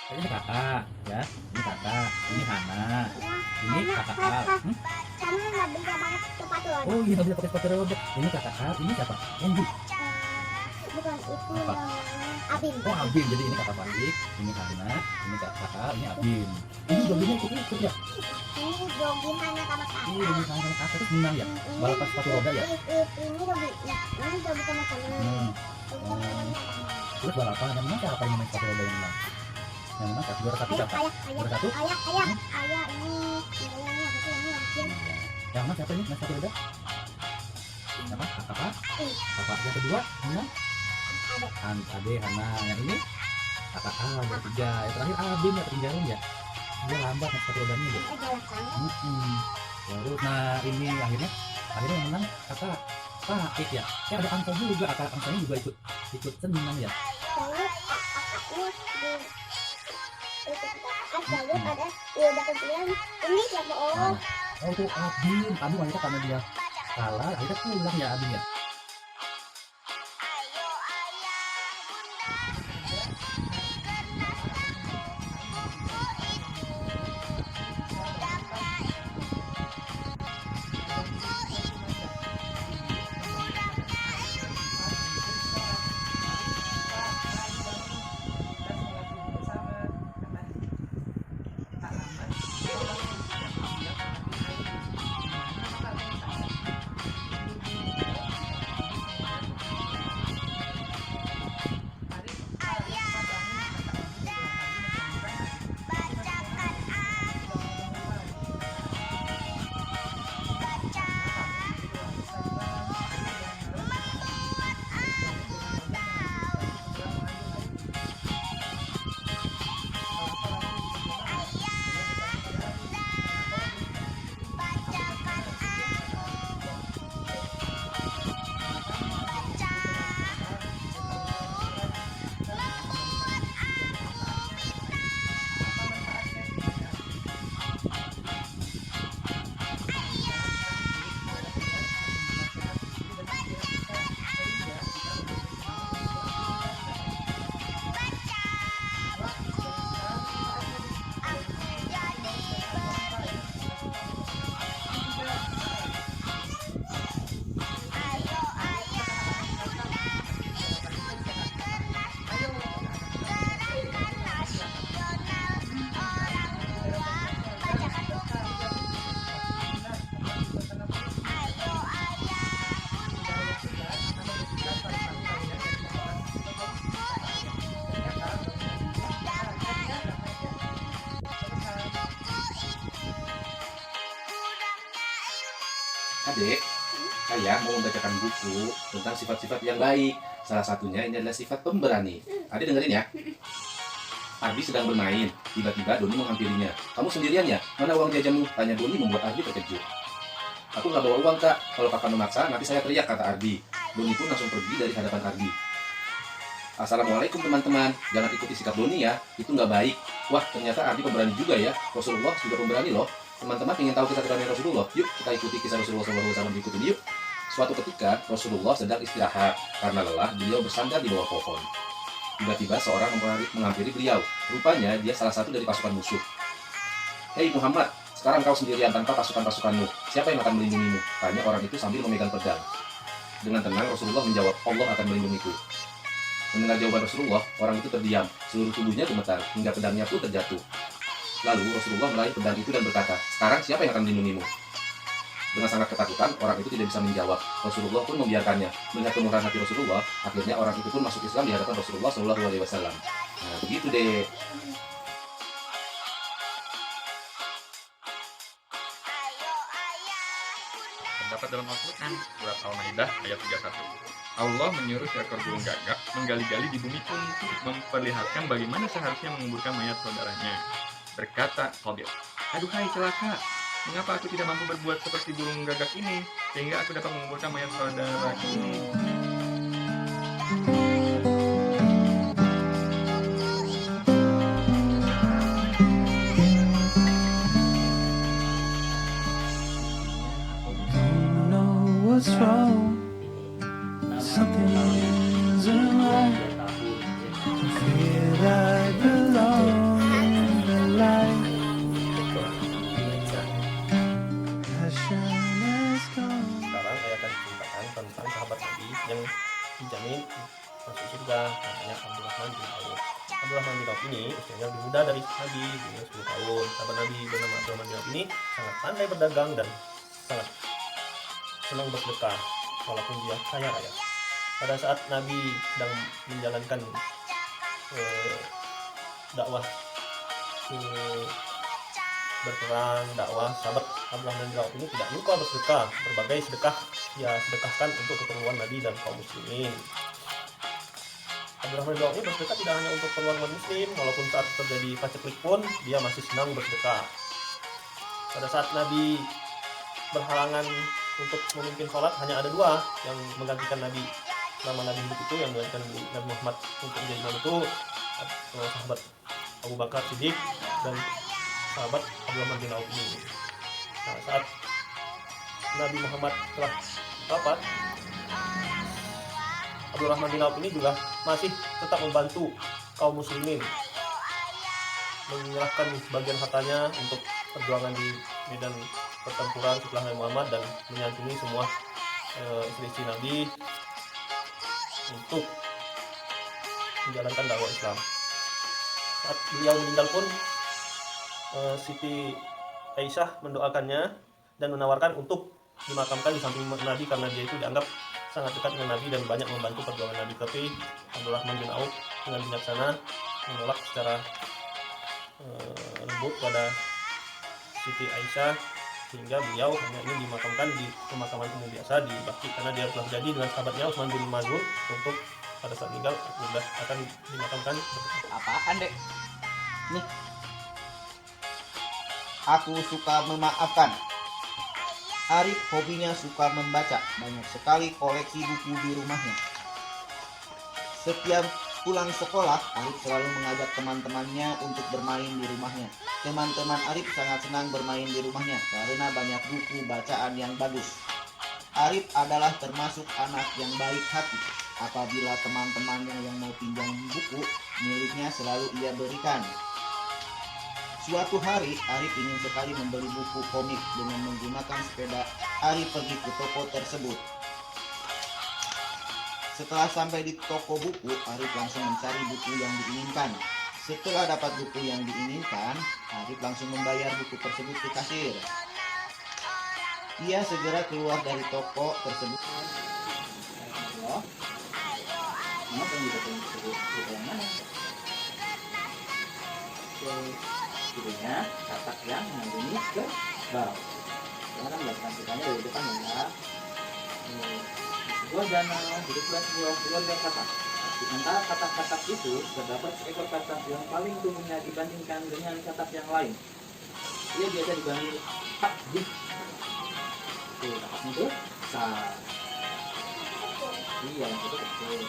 Ini kakak, ya. Ini kakak. Ini Hana. Ini kakak Al. Karena nggak bisa pakai sepatu roda. Oh iya, nggak bisa pakai sepatu roda. Ini kakak Al. Ini siapa? Andy. Bukan itu Apa? namanya Abin. Oh Abin. Jadi ini kakak Falik. Ini Hana. Ini kakak Al. Ini Abin. Ini joggingnya ikut ya. Ini jogging hanya sama kakak. Ini jogging sama kakak terus menang ya. Balapan sepatu roda ya. Ini jogging. Ini jogging sama temen. Terus balapan yang menang siapa yang main sepatu roda yang menang? Yang menang siapa? Juara satu siapa? Juara satu? Ayah ini apa sih ini Abin. Yang menang siapa ini main sepatu roda? Siapa? Kakak? Kakak yang kedua menang? Ade, Hana. Yang ini kakak A yang ketiga. Yang terakhir Abin ya ketinggalan ya. Dia lambat naik sepatu rodanya deh. Terus nah ini akhirnya yang menang kakak Pak ya. Ada angsa juga, kakak angsanya juga ikut senang ya. Lalu pada udah kemudian ini siapa Oh itu Abin akhirnya karena dia kalah akhirnya pulang ya Abin ya. Adek, saya mau membacakan buku tentang sifat-sifat yang baik. Salah satunya ini adalah sifat pemberani. Adek dengerin ya. Ardi sedang bermain, tiba-tiba Doni menghampirinya. Kamu sendirian ya? Mana uang jajanmu? Tanya Doni membuat Ardi terkejut. Aku nggak bawa uang kak, kalau kakak memaksa nanti saya teriak, kata Ardi. Doni pun langsung pergi dari hadapan Ardi. Assalamualaikum teman-teman, jangan ikuti sikap Doni ya, itu nggak baik. Wah ternyata Ardi pemberani juga ya, Rasulullah juga pemberani loh. Teman-teman ingin tahu kisah keberanian Rasulullah? Yuk kita ikuti kisah Rasulullah SAW berikut ini yuk. Suatu ketika Rasulullah sedang istirahat, karena lelah beliau bersandar di bawah pohon. Tiba-tiba seorang menghampiri beliau, rupanya dia salah satu dari pasukan musuh. Hei Muhammad, sekarang kau sendirian tanpa pasukan-pasukanmu, siapa yang akan melindungimu? Tanya orang itu sambil memegang pedang. Dengan tenang Rasulullah menjawab, Allah akan melindungiku. Mendengar jawaban Rasulullah, orang itu terdiam, seluruh tubuhnya gemetar, hingga pedangnya pun terjatuh. Lalu Rasulullah meraih pedang itu dan berkata, sekarang siapa yang akan melindungimu? Dengan sangat ketakutan, orang itu tidak bisa menjawab. Rasulullah pun membiarkannya. Melihat kemurahan hati Rasulullah, akhirnya orang itu pun masuk Islam di hadapan Rasulullah SAW. Nah, begitu deh. Terdapat dalam Al-Quran, surat Al-Maidah ayat 31. Allah menyuruh seekor burung gagak menggali-gali di bumi untuk memperlihatkan bagaimana seharusnya menguburkan mayat saudaranya. Berkata Qabil, aduhai celaka, mengapa aku tidak mampu berbuat seperti burung gagak ini, sehingga aku dapat menguburkan mayat saudara ini. What's wrong? Something isn't right. I feel I belong. sunshine has gone. Sekarang saya akan ceritakan tentang sahabat Nabi yang dijamin masuk surga, namanya Abdurrahman bin Auf. Abdurrahman bin Auf ini usianya lebih muda dari Nabi, beliau 10 tahun. Sahabat Nabi bernama Abdurrahman bin Auf ini sangat pandai berdagang dan sangat senang bersedekah walaupun dia kaya raya. Pada saat Nabi sedang menjalankan dakwah berperang, dakwah, sahabat Abdurrahman bin Auf ini tidak lupa bersedekah. Berbagai sedekah ia sedekahkan untuk keperluan Nabi dan kaum muslimin. Abdurrahman bin Auf ini bersedekah tidak hanya untuk keperluan umat muslim, walaupun saat terjadi paceklik pun dia masih senang bersedekah. Pada saat Nabi berhalangan untuk memimpin sholat, hanya ada 2 yang menggantikan Nabi. Nama Nabi hidup itu yang menggantikan Nabi Muhammad untuk menjadi imam itu sahabat Abu Bakar Siddiq dan sahabat Abdurrahman bin Auf ini. Nah, saat Nabi Muhammad telah wafat, Abdurrahman bin Auf ini juga masih tetap membantu kaum muslimin, menyerahkan sebagian hartanya untuk perjuangan di medan pertempuran setelah Nabi Muhammad dan menyantuni semua istri-istri Nabi untuk menjalankan dakwah Islam. Saat beliau meninggal pun Siti Aisyah mendoakannya dan menawarkan untuk dimakamkan di samping Nabi karena dia itu dianggap sangat dekat dengan Nabi dan banyak membantu perjuangan Nabi. Tapi Abdurrahman bin Auf dengan bijaksana menolak secara lembut pada Siti Aisyah, sehingga beliau hanya ingin dimakamkan di pemakaman umum biasa di Baqi karena dia telah jadi dengan sahabatnya Utsman bin Maz'un untuk pada saat meninggal sudah akan dimakamkan. Apaan, Dek? Nih. Aku suka memaafkan. Arif hobinya suka membaca, banyak sekali koleksi buku di rumahnya. Setiap pulang sekolah, Arif selalu mengajak teman-temannya untuk bermain di rumahnya. Teman-teman Arif sangat senang bermain di rumahnya karena banyak buku bacaan yang bagus. Arif adalah termasuk anak yang baik hati. Apabila teman-temannya yang mau pinjam buku miliknya selalu ia berikan. Suatu hari, Arif ingin sekali membeli buku komik. Dengan menggunakan sepeda, Arif pergi ke toko tersebut. Setelah sampai di toko buku, Arif langsung mencari buku yang diinginkan. Setelah dapat buku yang diinginkan, Arif langsung membayar buku tersebut ke kasir. Ia segera keluar dari toko tersebut. Judulnya katak yang mengandungi kerbau. Sekarang melakukan ceritanya dari depan ya. Sebuah danau hiduplah sebuah keluarga katak. Di antara katak-katak itu terdapat seekor katak yang paling tumbuhnya dibandingkan dengan katak yang lain. Ia biasa dipanggil Pak Dik. Tuh kataknya itu besar. Iya, yang itu kecil.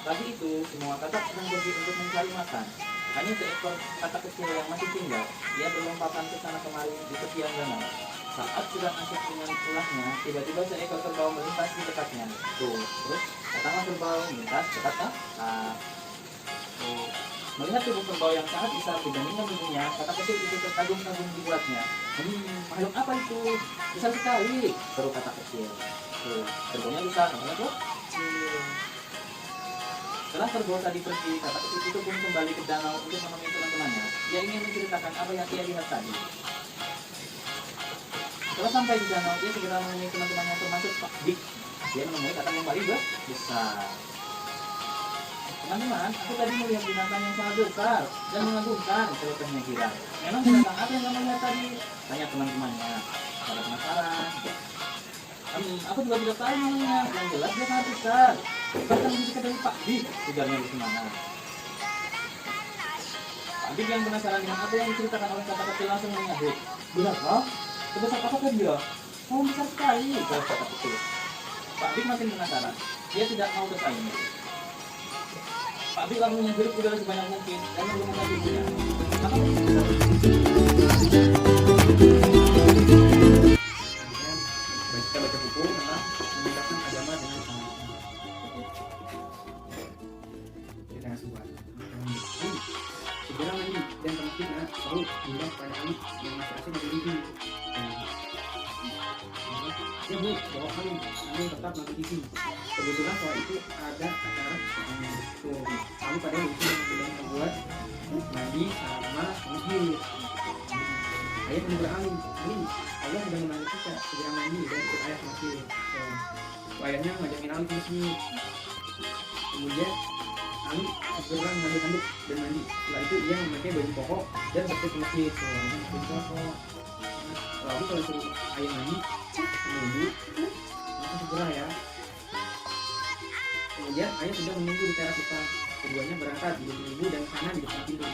Pagi itu semua katak sedang pergi untuk mencari makan. Hanya seekor katak kecil yang masih tinggal. Ia berlompatan ke sana kemari di tepian danau. Saat sedang asik dengan ulahnya, tiba-tiba seekor kerbau melintas di dekatnya. Tuh, terus datanglah kerbau melintas dekat katak. Tuh, melihat tubuh kerbau yang sangat besar dibandingkan tubuhnya, katak kecil itu terkagum-kagum dibuatnya. Makhluk apa itu? Besar sekali, seru katak kecil. Tuh, kerbaunya besar, makanya tuh kecil. Setelah kerbau tadi pergi, katak kecil itu pun kembali ke danau untuk menemui teman-temannya. Dia ingin menceritakan apa yang ia lihat tadi. Setelah sampai di danau, dia segera menemui teman-temannya termasuk Pak Dik. Dia menemui katak yang paling besar. Teman-teman, aku tadi melihat binatang yang sangat besar dan mengagumkan, celotehnya Girang. Memang binatang apa yang kamu lihat tadi? Tanya teman-temannya. Pada penasaran. Aku juga tidak tahu namanya, yang jelas dia sangat besar. Bahkan lebih dekat dari Pak Dik, ujarnya bersemangat. Pak Dik yang penasaran dengan apa yang diceritakan oleh katak kecil langsung menyahut. Berapa? Sebesar apakah dia? Oh, besar sekali, jawab katak kecil. Pak Dik makin penasaran. Dia tidak mau bersaing. Pak Dik lalu menghirup udara sebanyak mungkin dan menggunakan tubuhnya. Kita baca buku tentang meningkatkan agama dengan kita sebuah segera lagi dan terus kita selalu bilang kepada kami yang masih asing dari itu ya bu bawa kami tetap nonton TV. Kebetulan soal itu ada acara tuh kami pada itu yang membuat mandi sama masjid. Ayah pun beralih, ini Allah sudah memanggil kita segera mandi dan ikut ayah ke masjid. Ayahnya ngajakin Ali ke masjid. Kemudian Ali segera mengambil handuk dan mandi. Setelah itu ia memakai baju koko dan berangkat ke masjid. Baju koko. Lalu kalau suruh ayah mandi, menunggu, maka segera ya. Kemudian ayah sudah menunggu di teras depan. Keduanya berangkat di ibu dan sana di depan pintu.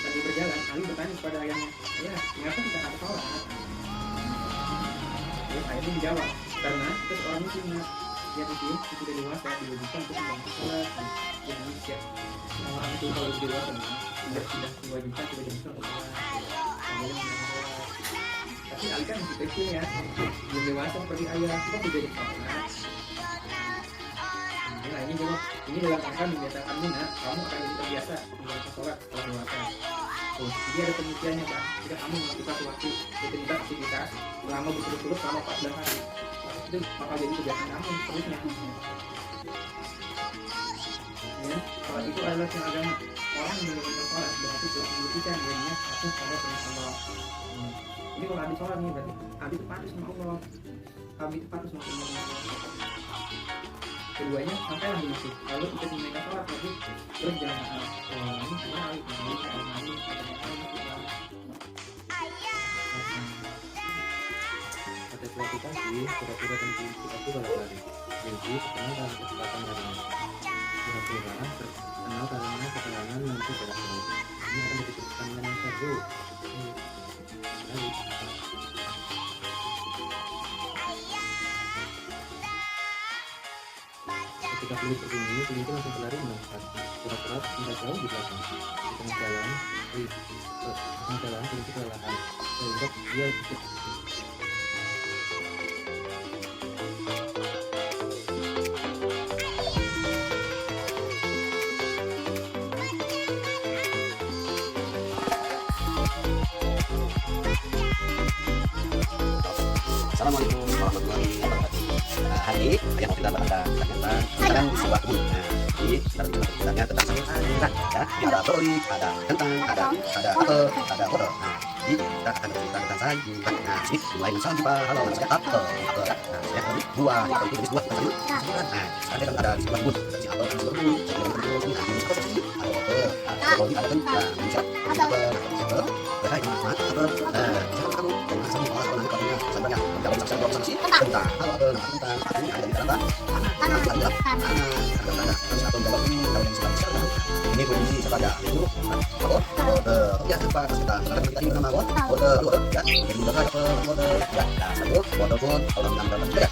Lagi berjalan, Ali bertanya kepada ayahnya, "Ayah, mengapa kita harus sholat?" Terus ayah pun menjawab, "Karena kita seorang muslim, Nak. Dia muslim, itu sudah dewasa, diwajibkan untuk membantu sholat." Jadi setiap orang itu kalau sudah dewasa, sudah diwajibkan, sudah diwajibkan untuk sholat. Kemudian menjaga sholat. Tapi Ali kan masih kecil ya, belum dewasa seperti ayah, kok sudah di sholat. Nah, ini jawab, ini dalam rangka membiasakanmu, Nak. Kamu akan jadi terbiasa menjalankan sholat setelah dewasa. Jadi ada penelitiannya, Bang. Jika kamu melakukan suatu rutinitas aktivitas selama berturut-turut selama 14 hari, itu bakal jadi kebiasaan kamu seterusnya. Ya, sholat itu adalah siang agama. Orang yang menjalankan sholat berarti telah membuktikan dirinya patuh pada perintah Allah. Ini kalau habis sholat nih berarti habis itu patuh sama Allah. Habis itu patuh sama Allah. Keduanya sampailah di masjid, lalu ikut menunaikan sholat wajib, terus jalan maaf. Ini semua Ali Pada suatu pagi, kura-kura dan kucing itu berlari. Jadi terkenal dalam kecepatan larinya. Kura-kura terkenal karena keterangan menempuh jarak jauh. Ini akan dipikirkan dengan yang seru. Ketika kulit berbunyi, kulit itu langsung berlari melompat. Kura-kura tidak jauh di belakang. Di tengah jalan, kulit itu kelelahan. Sehingga dia ikut. Assalamualaikum warahmatullahi wabarakatuh. Hari ini saya mau cerita kepada Anda tentang sebuah kebun. Jadi kita bicaranya tentang sayuran ya. Ada torik, ada kentang, ada apel, ada wortel. Jadi kita akan bercerita tentang sayuran. Ini mulai misal kita kalau saya apel ya. Saya ambil buah, apel itu jenis buah sayuran. Sekarang ada di sebuah kebun. Si apel itu berbunyi, sayuran berbunyi, ada wortel, ada torik, ada kentang, misal apel. Baik, apel. Siapa kamu? Kamu kalau katanya sebenarnya kalau bisa bawa sanksi tentang hal tentang ini ada di dalam terus atau jawab kalau yang sedang sekarang ini kondisi sepada itu ya apa kita sekarang kita ini nama ya jadi udah ada ya satu foto pun kalau kita dapat ya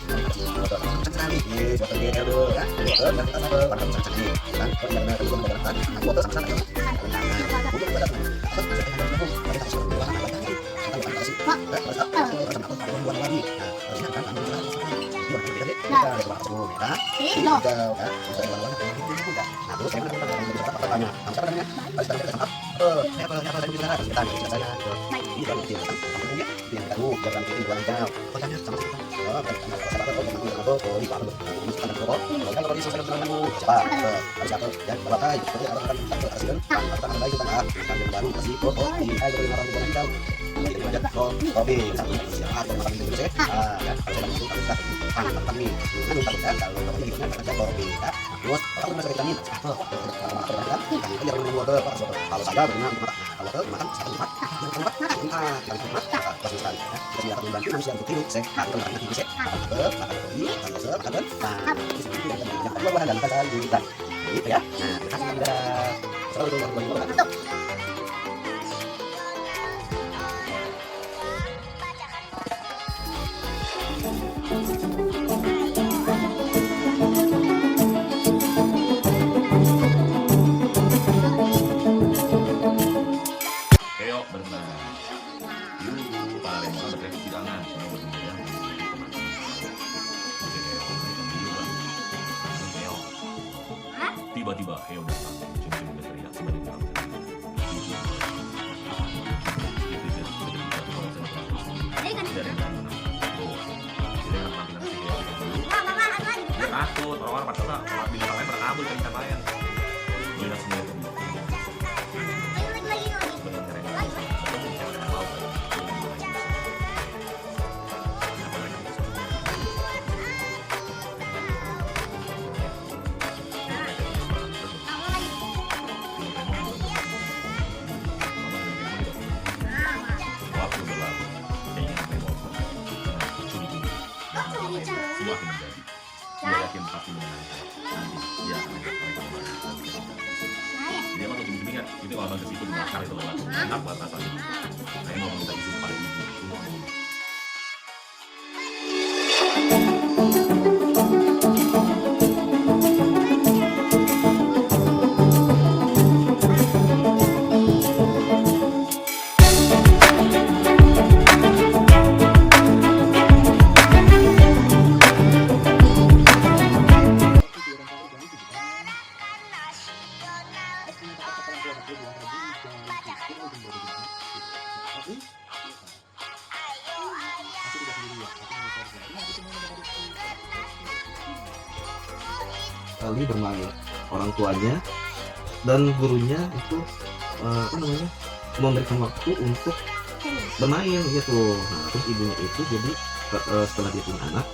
foto sekali ini foto dia ya foto dan kita sama pada sekali kan kalau yang ada belum berangkat foto sama sama bukan pada apa kita harus berbuat apa lagi kita kasih buat lagi harusnya kan ambil salah terus saya pertanyaan siapa namanya ini kalau dia dia tahu jangan bikin buang jauh tanya sama kita kalau di sosial media siapa harus apa ya bapak seperti orang presiden akan baik kita baru masih foto di ayo orang buang jauh ini aja kopi satu siapa yang paling itu saya ya kalau saya kita kami kalau kopi kita ada kopi ya terus kalau masih vitamin kalau saya berenang kalau makan satu pasti sekali jadi akan membantu manusia untuk hidup sehat kalau makan hidup sehat makan kopi makan yang kedua bahan dan kita juga gitu ya nah kasih kita selalu itu Tiba-tiba Heo datang, cium-cium berteriak sebagai orang. takut. Orang-orang pada kalau binatang lain pernah kabur kan ikan lain. Melihat semua itu. Waktu berlalu, keinginan Nemo curi-curi. Semakin menjadi. Dia yakin pasti menyenangkan. Nanti dia akan ajak mereka kembali. Dia mah cumi-cumi kan. Itu kalau ke situ dibakar itu lewat. Enak buat rasanya. Saya mau minta izin kepada ibu. Kali bermain, orang tuanya dan gurunya itu memberikan waktu untuk bermain gitu. Nah, terus ibunya itu jadi setelah dia punya anak,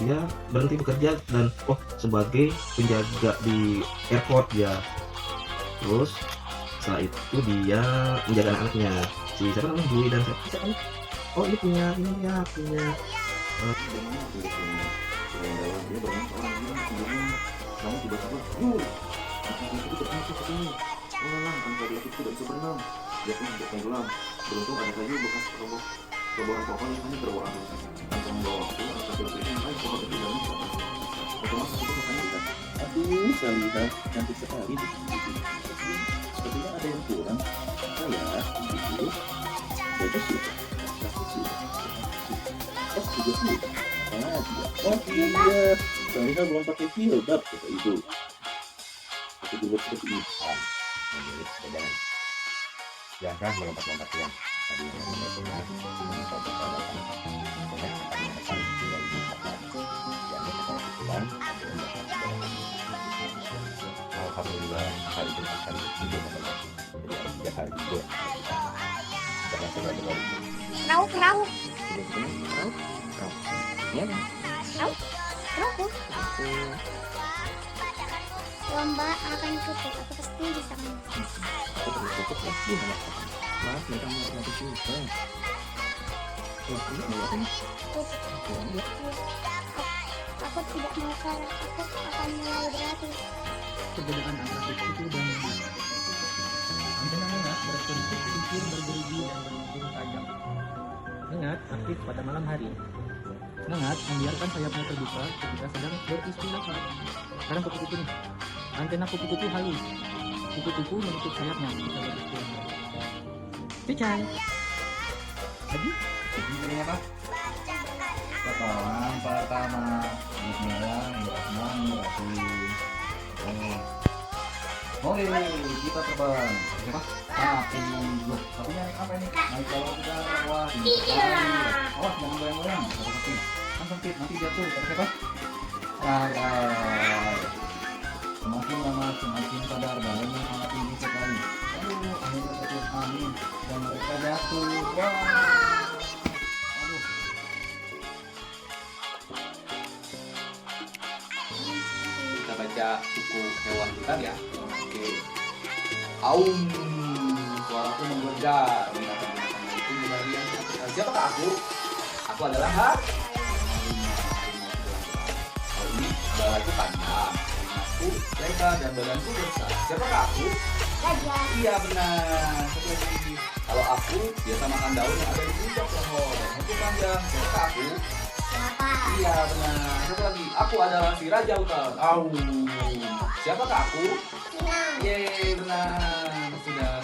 dia berhenti bekerja dan sebagai penjaga di airport ya. Terus setelah itu dia menjaga anak-anaknya, si siapa namanya, Dwi dan siapa nih? Oh ini punya kamu tiba-tiba yuk itu bertanya ke sini orang angka dia itu tidak bisa berenang dia pun tidak tenggelam beruntung ada kayu bekas robohan pohon yang hanya terbawa arus tanpa membawa waktu angka dia ini naik pohon itu dan otomatis itu makanya kita aduh saya lihat cantik sekali di sini sepertinya ada yang kurang itu bebas sih juga sih oh iya saya belum pakai filter kata ibu. Aku juga seperti ini. Jangan. Jangan melompat-lompat ya. Tadi alhamdulillah hari itu akan tidur jadi hari itu. Jangan terlalu. Rau. Ya. Rau. Lomba akan ikut, aku pasti bisa menang. Maaf, mereka mau nanti juga. Aku tidak mau kalah, aku akan mulai berlatih. Perbedaan antara itu dan ingat berbentuk sisir bergerigi dan berujung tajam. Ingat aktif pada malam hari. Semangat membiarkan sayapnya terbuka ketika sedang beristirahat. Sekarang kupu-kupu nih. Antena kupu-kupu halus. Kupu-kupu menutup sayapnya ketika beristirahat. Cicai. Lagi? Ini apa? Pertolongan pertama. Bismillahirrahmanirrahim. Oke, kita terbang. Siapa? Sapi. Loh, sapinya apa ini? Naik kalau kita wah. Iya. Oh, jangan goyang-goyang. Kan sempit, nanti jatuh. Siapa? Semakin lama semakin sadar badannya sangat tinggi sekali. Akhirnya terus angin dan mereka jatuh. Wah. Aduh. Kita baca buku hewan hutan ya. Oke. Aum, suaraku menggelegar. Binatang-binatang itu berlarian. Siapakah aku? Aku adalah Kalau ini balaku panjang, telingaku lebar dan badanku besar. Siapakah aku? Raja. Iya benar. Satu lagi. Kalau aku biasa makan daun yang ada di puncak pohon. Itu panjang. Siapakah aku? Kenapa? Iya benar. Satu lagi. Aku adalah si raja hutan. Au. Siapakah aku? Singa. Yeay benar. Sudah.